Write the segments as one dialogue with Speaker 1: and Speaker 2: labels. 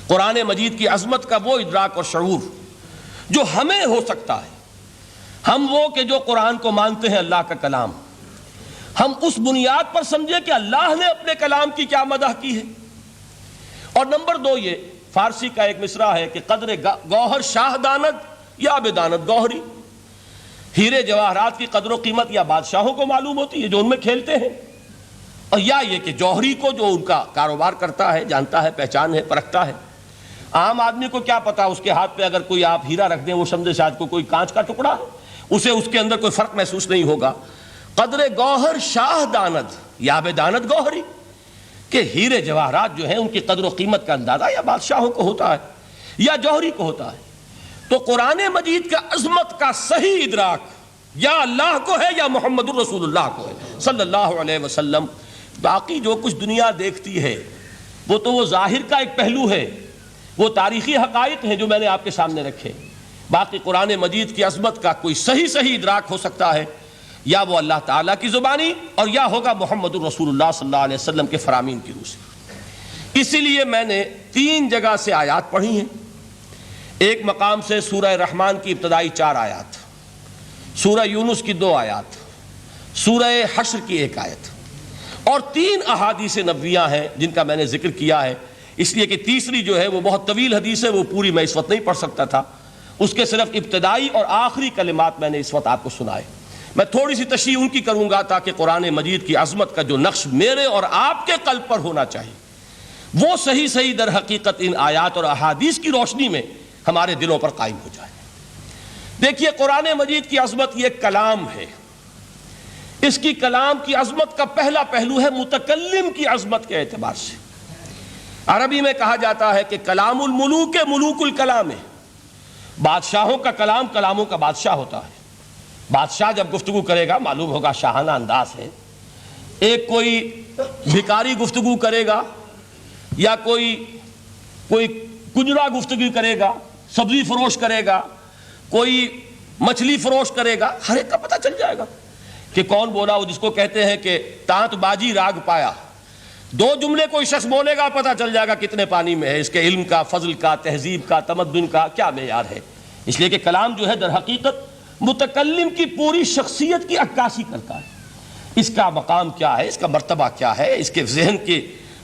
Speaker 1: قرآن مجید کی عظمت کا وہ ادراک اور شعور جو ہمیں ہو سکتا ہے، ہم وہ کہ جو قرآن کو مانتے ہیں اللہ کا کلام، ہم اس بنیاد پر سمجھیں کہ اللہ نے اپنے کلام کی کیا مدح کی ہے۔ اور نمبر دو، یہ فارسی کا ایک مصرع ہے کہ قدر گوہر شاہ داند یا بدانت گوہری، ہیرے جواہرات کی قدر و قیمت یا بادشاہوں کو معلوم ہوتی ہے جو ان میں کھیلتے ہیں، اور یا یہ کہ جوہری کو جو ان کا کاروبار کرتا ہے، جانتا ہے، پہچان ہے، پرکھتا ہے۔ عام آدمی کو کیا پتا، اس کے ہاتھ پہ اگر کوئی آپ ہیرا رکھ دیں وہ سمجھے شاید کوئی کانچ کا ٹکڑا ہے، اسے اس کے اندر کوئی فرق محسوس نہیں ہوگا۔ قدر گوہر شاہ داند یا بدانت گوہری، کہ ہیرے جواہرات جو ہیں ان کی قدر و قیمت کا اندازہ یا بادشاہوں کو ہوتا ہے یا جوہری کو ہوتا ہے۔ تو قرآن مجید کا عظمت کا صحیح ادراک یا اللہ کو ہے یا محمد الرسول اللہ کو ہے صلی اللہ علیہ وسلم۔ باقی جو کچھ دنیا دیکھتی ہے وہ تو وہ ظاہر کا ایک پہلو ہے، وہ تاریخی حقائق ہیں جو میں نے آپ کے سامنے رکھے۔ باقی قرآن مجید کی عظمت کا کوئی صحیح ادراک ہو سکتا ہے یا وہ اللہ تعالیٰ کی زبانی اور یا ہوگا محمد الرسول اللہ صلی اللہ علیہ وسلم کے فرامین کی روح سے۔ اسی لیے میں نے 3 جگہ سے آیات پڑھی ہیں۔ ایک مقام سے سورہ رحمان کی ابتدائی 4 آیات، سورہ یونس کی 2 آیات، سورہ حشر کی 1 آیت، اور 3 احادیث نبویہ ہیں جن کا میں نے ذکر کیا ہے، اس لیے کہ تیسری جو ہے وہ بہت طویل حدیث ہے، وہ پوری میں اس وقت نہیں پڑھ سکتا تھا، اس کے صرف ابتدائی اور آخری کلمات میں نے اس وقت آپ کو سنائے۔ میں تھوڑی سی تشریح ان کی کروں گا تاکہ قرآن مجید کی عظمت کا جو نقش میرے اور آپ کے قلب پر ہونا چاہیے وہ صحیح در حقیقت ان آیات اور احادیث کی روشنی میں ہمارے دلوں پر قائم ہو جائے۔ دیکھیے، قرآن مجید کی عظمت یہ کلام ہے۔ اس کی کلام کی عظمت کا پہلا پہلو ہے متکلم کی عظمت کے اعتبار سے۔ عربی میں کہا جاتا ہے کہ کلام الملوک ملوک الکلام ہے، بادشاہوں کا کلام کلاموں کا بادشاہ ہوتا ہے۔ بادشاہ جب گفتگو کرے گا معلوم ہوگا شاہانہ انداز ہے، ایک کوئی بھکاری گفتگو کرے گا یا کوئی کجرا گفتگو کرے گا، سبزی فروش کرے گا، کوئی مچھلی فروش کرے گا، ہر ایک کا پتہ چل جائے گا کہ کون بولا، وہ جس کو کہتے ہیں کہ تانت باجی راگ پایا۔ 2 جملے کوئی شخص بولے گا پتہ چل جائے گا کتنے پانی میں ہے، اس کے علم کا، فضل کا، تہذیب کا، تمدن کا کیا معیار ہے۔ اس لیے کہ کلام جو ہے در حقیقت متکلم کی پوری شخصیت کی عکاسی کرتا ہے۔ اس کا مقام کیا ہے، اس کا مرتبہ کیا ہے، اس کے ذہن کی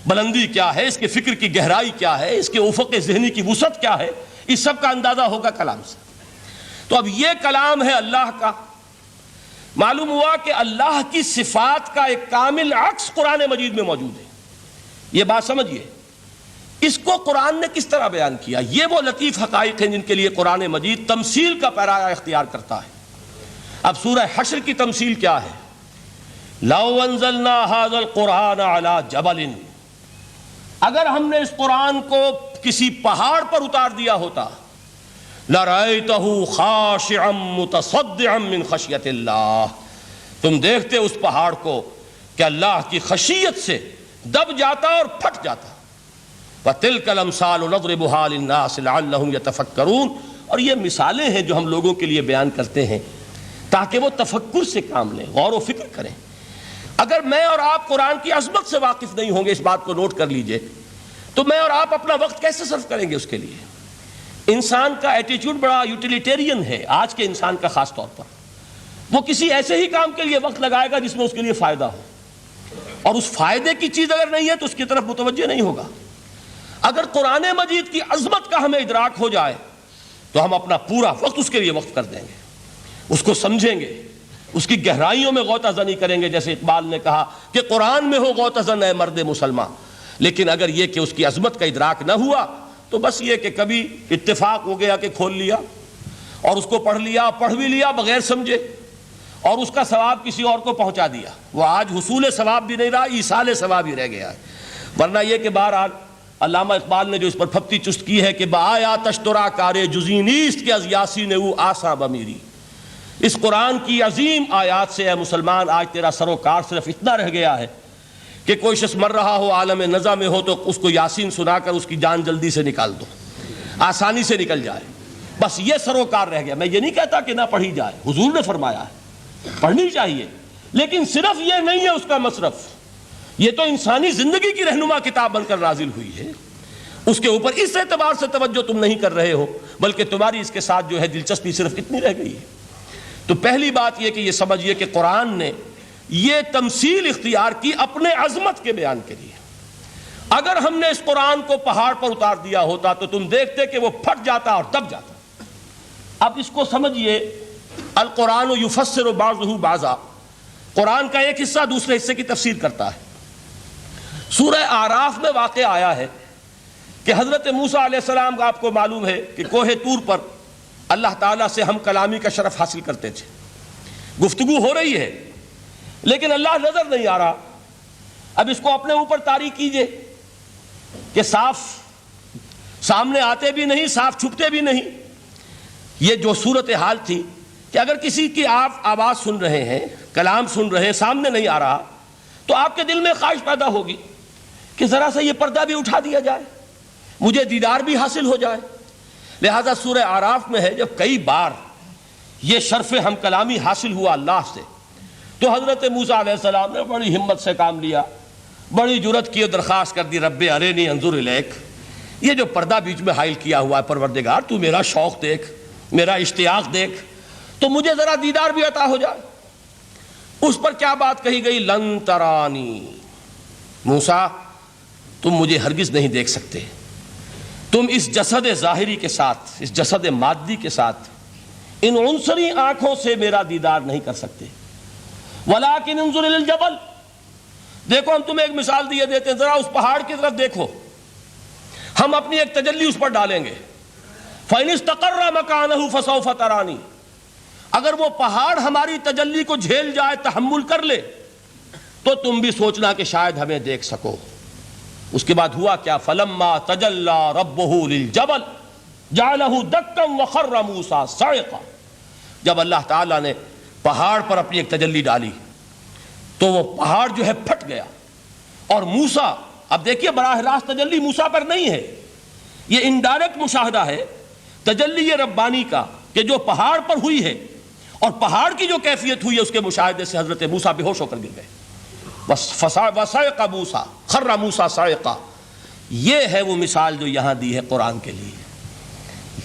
Speaker 1: بلندی کیا ہے، اس کے فکر کی گہرائی کیا ہے، اس کے افق ذہنی کی وسعت کیا ہے، اس سب کا اندازہ ہوگا کلام سے۔ تو اب یہ کلام ہے اللہ کا۔ معلوم ہوا کہ اللہ کی صفات کا ایک کامل عکس قرآن مجید میں موجود ہے۔ یہ بات سمجھیے، اس کو قرآن نے کس طرح بیان کیا۔ یہ وہ لطیف حقائق ہیں جن کے لیے قرآن مجید تمثیل کا پیرایا اختیار کرتا ہے۔ اب سورہ حشر کی تمثیل کیا ہے؟ لو انزلنا هذا القرآن على جبل، اگر ہم نے اس قرآن کو کسی پہاڑ پر اتار دیا ہوتا، لرأيته خاشعا متصدعا من خشیت اللہ، تم دیکھتے اس پہاڑ کو کہ اللہ کی خشیت سے دب جاتا اور پھٹ جاتا۔ وَتِلْكَ الْأَمْثَالُ نَضْرِبُهَا لِلنَّاسِ لَعَلَّهُمْ يَتَفَكَّرُونَ، اور یہ مثالیں ہیں جو ہم لوگوں کے لیے بیان کرتے ہیں تاکہ وہ تفکر سے کام لیں، غور و فکر کریں۔ اگر میں اور آپ قرآن کی عظمت سے واقف نہیں ہوں گے، اس بات کو نوٹ کر لیجئے، تو میں اور آپ اپنا وقت کیسے صرف کریں گے اس کے لیے؟ انسان کا ایٹیچیوڈ بڑا یوٹیلیٹیرین ہے، آج کے انسان کا خاص طور پر۔ وہ کسی ایسے ہی کام کے لیے وقت لگائے گا جس میں اس کے لیے فائدہ ہو، اور اس فائدے کی چیز اگر نہیں ہے تو اس کی طرف متوجہ نہیں ہوگا۔ اگر قرآن مجید کی عظمت کا ہمیں ادراک ہو جائے تو ہم اپنا پورا وقت اس کے لیے وقف کر دیں گے، اس کو سمجھیں گے، اس کی گہرائیوں میں غوطہ زنی کریں گے، جیسے اقبال نے کہا کہ قرآن میں ہو غوطہ زن اے مرد مسلمان۔ لیکن اگر یہ کہ اس کی عظمت کا ادراک نہ ہوا تو بس یہ کہ کبھی اتفاق ہو گیا کہ کھول لیا اور اس کو پڑھ لیا، پڑھ بھی لیا بغیر سمجھے، اور اس کا ثواب کسی اور کو پہنچا دیا، وہ آج حصول ثواب بھی نہیں رہا، ایصال ثواب ہی رہ گیا ہے۔ ورنہ یہ کہ بہرحال علامہ اقبال نے جو اس پر پھپتی چست کی ہے کہ بآیا تشترا کارے جزی نیست کہ از یاسین او آسا بمیری، اس قرآن کی عظیم آیات سے اے مسلمان آج تیرا سروکار صرف اتنا رہ گیا ہے کہ کوئی شخص مر رہا ہو، عالم نزا میں ہو، تو اس کو یاسین سنا کر اس کی جان جلدی سے نکال دو، آسانی سے نکل جائے، بس یہ سروکار رہ گیا۔ میں یہ نہیں کہتا کہ نہ پڑھی جائے، حضور نے فرمایا ہے پڑھنی چاہیے، لیکن صرف یہ نہیں ہے اس کا مصرف۔ یہ تو انسانی زندگی کی رہنما کتاب بن کر نازل ہوئی ہے، اس کے اوپر اس اعتبار سے توجہ تم نہیں کر رہے ہو، بلکہ تمہاری اس کے ساتھ جو ہے دلچسپی صرف اتنی رہ گئی ہے۔ تو پہلی بات یہ کہ یہ سمجھیے کہ قرآن نے یہ تمثیل اختیار کی اپنے عظمت کے بیان کے لیے۔ اگر ہم نے اس قرآن کو پہاڑ پر اتار دیا ہوتا تو تم دیکھتے کہ وہ پھٹ جاتا اور دب جاتا۔ اب اس کو سمجھیے، القرآن یفسر بعضہ بعضا، قرآن کا ایک حصہ دوسرے حصے کی تفسیر کرتا ہے۔ سورہ اعراف میں واقع آیا ہے کہ حضرت موسیٰ علیہ السلام کا آپ کو معلوم ہے کہ کوہ طور پر اللہ تعالیٰ سے ہم کلامی کا شرف حاصل کرتے تھے، گفتگو ہو رہی ہے لیکن اللہ نظر نہیں آ رہا۔ اب اس کو اپنے اوپر طاری کیجئے کہ صاف سامنے آتے بھی نہیں، صاف چھپتے بھی نہیں۔ یہ جو صورتحال تھی کہ اگر کسی کی آپ آواز سن رہے ہیں، کلام سن رہے ہیں، سامنے نہیں آ رہا، تو آپ کے دل میں خواہش پیدا ہوگی کہ ذرا سا یہ پردہ بھی اٹھا دیا جائے، مجھے دیدار بھی حاصل ہو جائے۔ لہذا سورہ اعراف میں ہے جب کئی بار یہ شرف ہم کلامی حاصل ہوا اللہ سے، تو حضرت موسیٰ علیہ السلام نے بڑی ہمت سے کام لیا، بڑی جرت کی، درخواست کر دی، رب ارینی انظر الیک، یہ جو پردہ بیچ میں حائل کیا ہوا ہے پروردگار، تو میرا شوق دیکھ، میرا اشتیاق دیکھ، تو مجھے ذرا دیدار بھی عطا ہو جائے۔ اس پر کیا بات کہی گئی؟ لن ترانی، موسیٰ تم مجھے ہرگز نہیں دیکھ سکتے، تم اس جسد ظاہری کے ساتھ، اس جسد مادی کے ساتھ، ان عنصری آنکھوں سے میرا دیدار نہیں کر سکتے۔ ولیکن انظر الی الجبل، دیکھو ہم تمہیں ایک مثال دیے دیتے ہیں، ذرا اس پہاڑ کی طرف دیکھو، ہم اپنی ایک تجلی اس پر ڈالیں گے۔ فَإِنِ اسْتَقَرَّ مَكَانَهُ فَسَوْفَ تَرَانِي، اگر وہ پہاڑ ہماری تجلی کو جھیل جائے، تحمل کر لے، تو تم بھی سوچنا کہ شاید ہمیں دیکھ سکو۔ اس کے بعد ہوا کیا؟ فَلَمَّا تَجَلَّى رَبُّهُ لِلْجَبَلِ جَعَلَهُ دَكًّا وَخَرَّ مُوسَىٰ صَعِقًا، جب اللہ تعالیٰ نے پہاڑ پر اپنی ایک تجلی ڈالی تو وہ پہاڑ جو ہے پھٹ گیا، اور موسیٰ، اب دیکھیے براہ راست تجلی موسیٰ پر نہیں ہے، یہ انڈائریکٹ مشاہدہ ہے تجلی ربانی کا کہ جو پہاڑ پر ہوئی ہے، اور پہاڑ کی جو کیفیت ہوئی ہے اس کے مشاہدے سے حضرت موسیٰ بے ہوش ہو کر گر گئے۔ وَصَعِقَ مُوسَىٰ خَرَّ مُوسَىٰ صَعِقًا، یہ ہے وہ مثال جو یہاں دی ہے قرآن کے لیے۔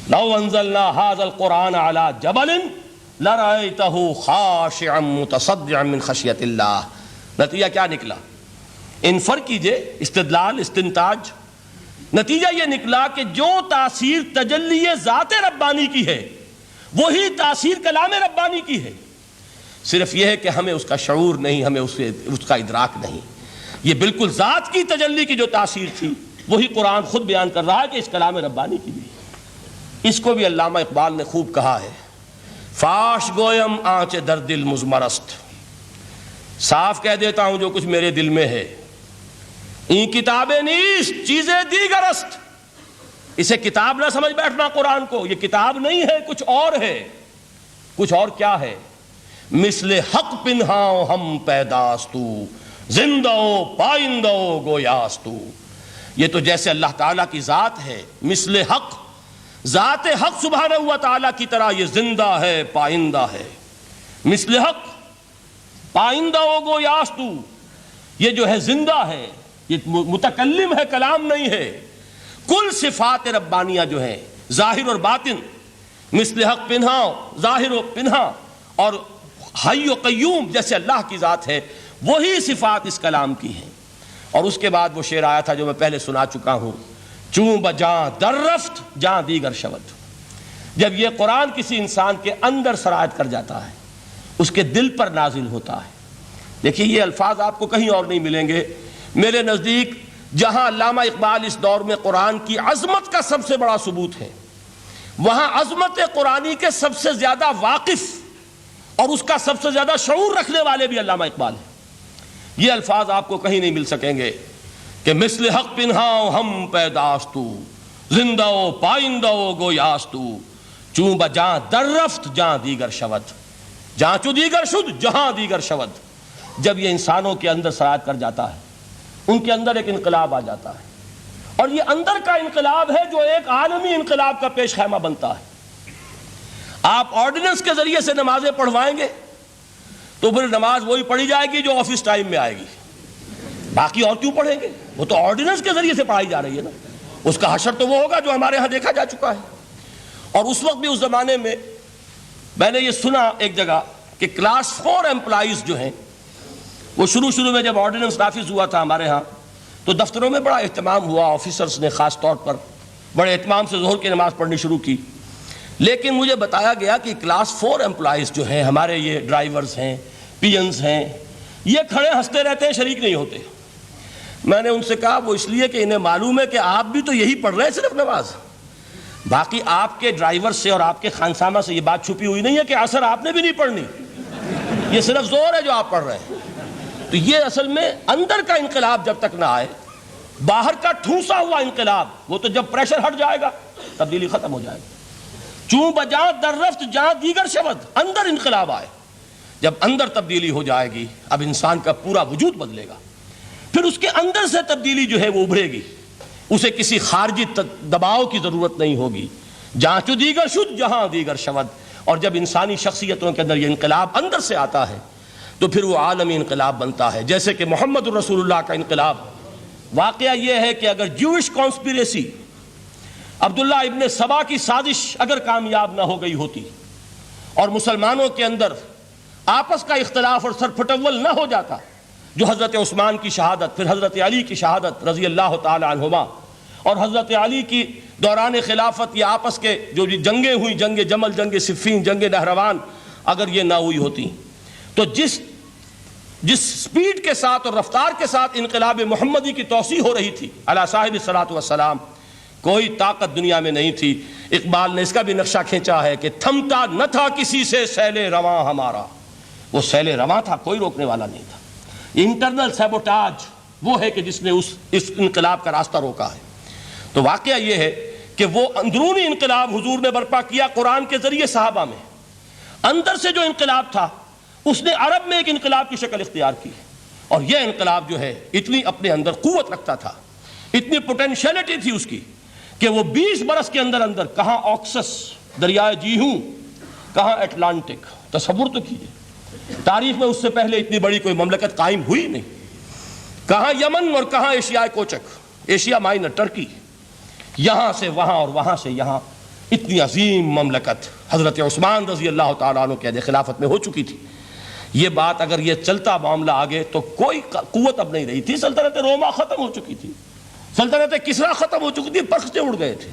Speaker 1: لَوْ أَنزَلْنَا هَذَا الْقُرْآنَ عَلَىٰ جَبَلٍ لَرَأَيْتَهُ خَاشِعًا مُتَصَدِّعًا مِّنْ خَشْيَةِ اللَّهِ، نتیجہ کیا نکلا؟ انفر کیجئے، استدلال، استنتاج، نتیجہ یہ نکلا کہ جو تاثیر تجلی ذات ربانی کی ہے وہی تاثیر کلام ربانی کی ہے، صرف یہ ہے کہ ہمیں اس کا شعور نہیں، ہمیں اس کا ادراک نہیں۔ یہ بالکل ذات کی تجلی کی جو تاثیر تھی وہی قرآن خود بیان کر رہا ہے کہ اس کلام ربانی کی بھی۔ اس کو بھی علامہ اقبال نے خوب کہا ہے، فاش گویم آنچ در دل مزمرست، صاف کہہ دیتا ہوں جو کچھ میرے دل میں ہے، این کتابیں نیست چیزیں دیگر است، اسے کتاب نہ سمجھ بیٹھنا قرآن کو، یہ کتاب نہیں ہے، کچھ اور ہے۔ کچھ اور کیا ہے؟ مثل حق پنہاؤ ہم پیداستو، زندہ پائندہ گویاستو، یہ تو جیسے اللہ تعالیٰ کی ذات ہے، مثل حق، ذات حق سبحانہ و تعالیٰ کی طرح یہ زندہ ہے، پائندہ ہے۔ مثل حق، پائندہ گویاستو، یہ جو ہے زندہ ہے، یہ متکلم ہے، کلام نہیں ہے۔ کل صفات ربانیہ جو ہیں ظاہر اور باطن، مثل حق پنہا، ظاہر و پنہا، اور حی و قیوم جیسے اللہ کی ذات ہے، وہی صفات اس کلام کی ہیں۔ اور اس کے بعد وہ شعر آیا تھا جو میں پہلے سنا چکا ہوں، چوں بجاں در رفت جاں دیگر شود، جب یہ قرآن کسی انسان کے اندر سرایت کر جاتا ہے، اس کے دل پر نازل ہوتا ہے۔ دیکھیے یہ الفاظ آپ کو کہیں اور نہیں ملیں گے۔ میرے نزدیک جہاں علامہ اقبال اس دور میں قرآن کی عظمت کا سب سے بڑا ثبوت ہے، وہاں عظمت قرآنی کے سب سے زیادہ واقف اور اس کا سب سے زیادہ شعور رکھنے والے بھی علامہ اقبال ہیں۔ یہ الفاظ آپ کو کہیں نہیں مل سکیں گے کہ مثل حق پنہاؤ ہم پیداستو، زندہ و پائندہ و گویاستو، چوں بجاں در رفت جہاں دیگر شود، جہاں چو دیگر شد جہاں دیگر شود۔ جب یہ انسانوں کے اندر سرایت کر جاتا ہے، ان کے اندر ایک انقلاب آ جاتا ہے، اور یہ اندر کا انقلاب ہے جو ایک عالمی انقلاب کا پیش خیمہ بنتا ہے۔ آپ آرڈیننس کے ذریعے سے نمازیں پڑھوائیں گے تو پھر نماز وہی پڑھی جائے گی جو آفس ٹائم میں آئے گی، باقی اور کیوں پڑھیں گے؟ وہ تو آرڈیننس کے ذریعے سے پڑھائی جا رہی ہے نا۔ اس کا حشر تو وہ ہوگا جو ہمارے ہاں دیکھا جا چکا ہے۔ اور اس وقت بھی اس زمانے میں نے یہ سنا ایک جگہ کہ کلاس 4 امپلائیز جو ہیں وہ شروع میں جب آرڈیننس نافذ ہوا تھا ہمارے ہاں تو دفتروں میں بڑا اہتمام ہوا، آفیسرز نے خاص طور پر بڑے اہتمام سے ظہر کی نماز پڑھنی شروع کی، لیکن مجھے بتایا گیا کہ کلاس 4 امپلائیز جو ہیں ہمارے، یہ ڈرائیورز ہیں، پینز ہیں، یہ کھڑے ہنستے رہتے ہیں، شریک نہیں ہوتے۔ میں نے ان سے کہا وہ اس لیے کہ انہیں معلوم ہے کہ آپ بھی تو یہی پڑھ رہے ہیں صرف نماز، باقی آپ کے ڈرائیور سے اور آپ کے خانسامہ سے یہ بات چھپی ہوئی نہیں ہے کہ عصر آپ نے بھی نہیں پڑھنی، یہ صرف زور ہے جو آپ پڑھ رہے ہیں۔ تو یہ اصل میں اندر کا انقلاب جب تک نہ آئے، باہر کا ٹھونسا ہوا انقلاب وہ تو جب پریشر ہٹ جائے گا تبدیلی ختم ہو جائے گی۔ چوں بجاں در رفت جہاں دیگر شود، اندر انقلاب آئے، جب اندر تبدیلی ہو جائے گی اب انسان کا پورا وجود بدلے گا، پھر اس کے اندر سے تبدیلی جو ہے وہ ابھرے گی، اسے کسی خارجی دباؤ کی ضرورت نہیں ہوگی۔ جہاں چو دیگر شد جہاں دیگر شود، اور جب انسانی شخصیتوں کے اندر یہ انقلاب اندر سے آتا ہے تو پھر وہ عالمی انقلاب بنتا ہے، جیسے کہ محمد رسول اللہ کا انقلاب۔ واقعہ یہ ہے کہ اگر جوش کانسپیریسی، عبداللہ ابن سبا کی سازش اگر کامیاب نہ ہو گئی ہوتی اور مسلمانوں کے اندر آپس کا اختلاف اور سرپھٹول نہ ہو جاتا، جو حضرت عثمان کی شہادت، پھر حضرت علی کی شہادت رضی اللہ تعالی عنہما، اور حضرت علی کی دوران خلافت یہ آپس کے جو جنگیں ہوئی، جنگ جمل، جنگ صفین، جنگ نہروان، اگر یہ نہ ہوئی ہوتی تو جس سپیڈ کے ساتھ اور رفتار کے ساتھ انقلاب محمدی کی توسیع ہو رہی تھی علی صاحب الصلاۃ والسلام، کوئی طاقت دنیا میں نہیں تھی۔ اقبال نے اس کا بھی نقشہ کھینچا ہے کہ تھمتا نہ تھا کسی سے سیل رواں ہمارا، وہ سیل رواں تھا، کوئی روکنے والا نہیں تھا۔ انٹرنل سیبوٹاج وہ ہے کہ جس نے اس انقلاب کا راستہ روکا ہے۔ تو واقعہ یہ ہے کہ وہ اندرونی انقلاب حضور نے برپا کیا قرآن کے ذریعے صحابہ میں، اندر سے جو انقلاب تھا اس نے عرب میں ایک انقلاب کی شکل اختیار کی، اور یہ انقلاب جو ہے اتنی اپنے اندر قوت رکھتا تھا، اتنی پوٹینشیلٹی تھی اس کی کہ وہ 20 برس کے اندر کہاں آکسس دریائے جیہوں، کہاں اٹلانٹک، تصور تو کیجیے، تاریخ میں اس سے پہلے اتنی بڑی کوئی مملکت قائم ہوئی نہیں، کہاں یمن اور کہاں ایشیائے کوچک، ایشیا مائنر، ٹرکی، یہاں سے وہاں اور وہاں سے یہاں، اتنی عظیم مملکت حضرت عثمان رضی اللہ تعالیٰ عنہ کے خلافت میں ہو چکی تھی۔ یہ بات اگر یہ چلتا معاملہ آگے تو کوئی قوت اب نہیں رہی تھی، سلطنت روما ختم ہو چکی تھی، سلطنت کسریٰ ختم ہو چکی تھی، پرختے اڑ گئے تھے،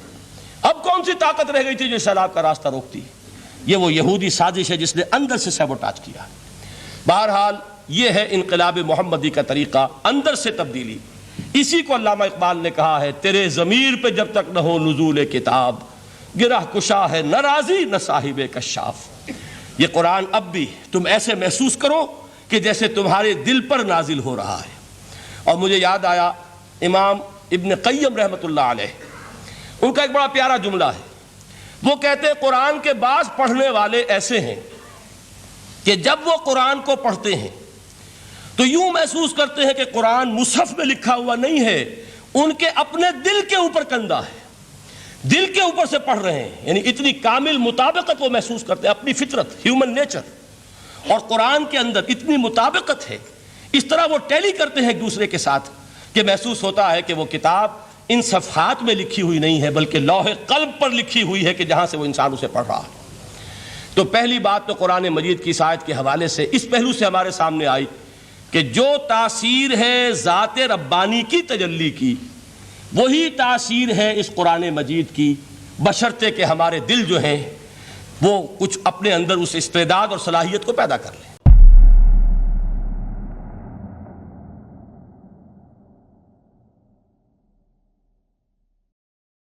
Speaker 1: اب کون سی طاقت رہ گئی تھی جو سیلاب کا راستہ روکتی؟ یہ وہ یہودی سازش ہے جس نے اندر سے سیبوٹاج کیا۔ بہرحال یہ ہے انقلاب محمدی کا طریقہ، اندر سے تبدیلی۔ اسی کو علامہ اقبال نے کہا ہے، تیرے ضمیر پہ جب تک نہ ہو نزول کتاب، گرہ کشا ہے نہ راضی نہ صاحب کشاف۔ یہ قرآن اب بھی تم ایسے محسوس کرو کہ جیسے تمہارے دل پر نازل ہو رہا ہے۔ اور مجھے یاد آیا امام ابن قیم رحمۃ اللہ علیہ، ان کا ایک بڑا پیارا جملہ ہے، وہ کہتے ہیں قرآن کے بعض پڑھنے والے ایسے ہیں کہ جب وہ قرآن کو پڑھتے ہیں تو یوں محسوس کرتے ہیں کہ قرآن مصحف میں لکھا ہوا نہیں ہے، ان کے اپنے دل کے اوپر کندہ ہے، دل کے اوپر سے پڑھ رہے ہیں، یعنی اتنی کامل مطابقت وہ محسوس کرتے ہیں، اپنی فطرت، ہیومن نیچر اور قرآن کے اندر اتنی مطابقت ہے، اس طرح وہ ٹیلی کرتے ہیں ایک دوسرے کے ساتھ کہ محسوس ہوتا ہے کہ وہ کتاب ان صفحات میں لکھی ہوئی نہیں ہے بلکہ لوح قلب پر لکھی ہوئی ہے کہ جہاں سے وہ انسان اسے پڑھ رہا ہے۔ تو پہلی بات تو قرآن مجید کی اس آیت کے حوالے سے اس پہلو سے ہمارے سامنے آئی کہ جو تاثیر ہے ذات ربانی کی تجلی کی، وہی تاثیر ہے اس قرآن مجید کی، بشرطے کہ ہمارے دل جو ہیں وہ کچھ اپنے اندر اس استعداد اور صلاحیت کو پیدا کر لیں۔